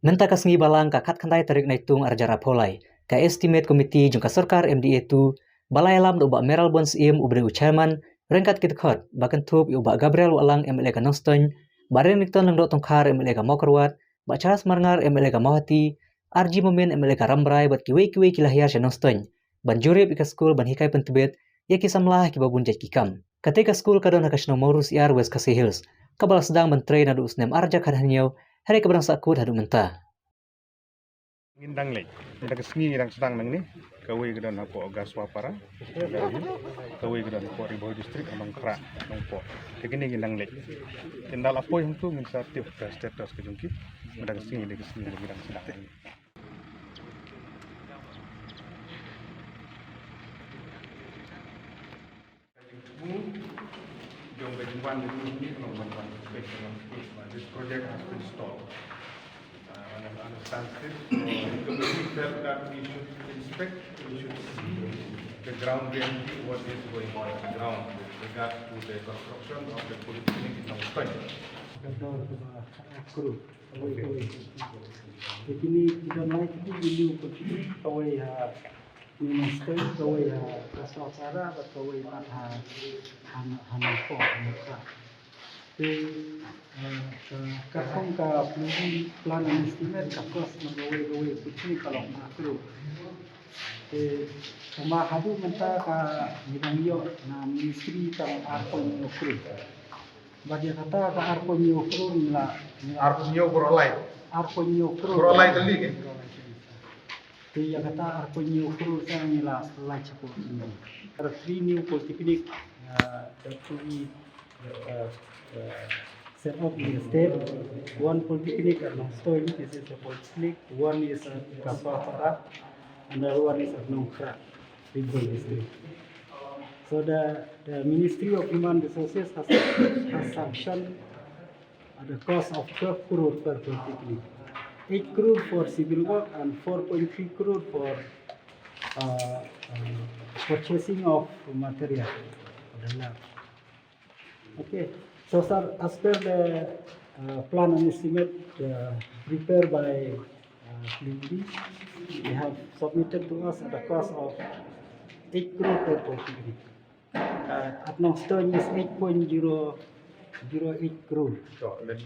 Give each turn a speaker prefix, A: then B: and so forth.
A: Nenta kasngi balang kakat kantai tarik naitung arjara polai. Ka estimate komiti jungka sarkar MDA tu balai alam do ubak Meral Bons im ubre chairman rengkat kitkot bahkan tup ubak Gabriel Walang MLA ka Noston bareng nikton nang do tongkar MLA ka Mokerwat bak Charles Marngar MLA ka Mawati Arji Momen MLA ka Rambrai bat kiwe kilahiar sa Noston ban jurip ika skul ban hikai pentebet ya kisamlah ki babun jat kikam ketika skul kadon hakasno morus iar West Casey Hills kabal sedang menteri nadu usnem arja kadhanyo hari keberang sakut hadu mentah
B: Ngindang lek, kita kesini ngindang sedang nang ni, kawai kedan apa Gaswa Para, kawai kedan apa Riboh Distrik Abang Kerak, Nongpo. Jadi ni ngindang lek. Kendal apa yang tu inisiatif ke status kejungki, kita kesini ngindang sedang ni. Jom berjumpa ini, this project has been stopped. The committee felt that we should inspect, we should see the ground reality, what is going on the ground with regard to the construction of the polyclinic in Nongstoy.
C: Ini kita naik itu dulu pergi kawai Nongstoy, kawai Gaswa Para, kawai Hanako, Hanaka. Kakong ka plan and estimate kakos nagaway kuchi kalau makro. Mahadu menta ka nilangyo na ministry kang arpon nyokro. Badia kata ka arpon nyokro nila.
B: Arpon nyokro olay.
C: Arpon nyokro.
B: Olay tali ke?
C: Dia kata arpon nyokro sa nila olay cakap ini. Ada 3 new polyclinic that to be set up in the state. One polyclinic at Nongstoy, this is a polyclinic. One is at Gaswa Para, another one is at Nongkrak, Riboh District. So the Ministry of Human Resources has sanctioned the cost of 12 crore per polyclinic, 8 crore for civil work and 4.3 crore for purchasing of material for the lab. Okay. So, sir, as per the plan and estimate prepared by Flimby, they have submitted to us at the cost of 8 crore per polyclinic. At Nongstoy is 8.008 crore.
B: So, let's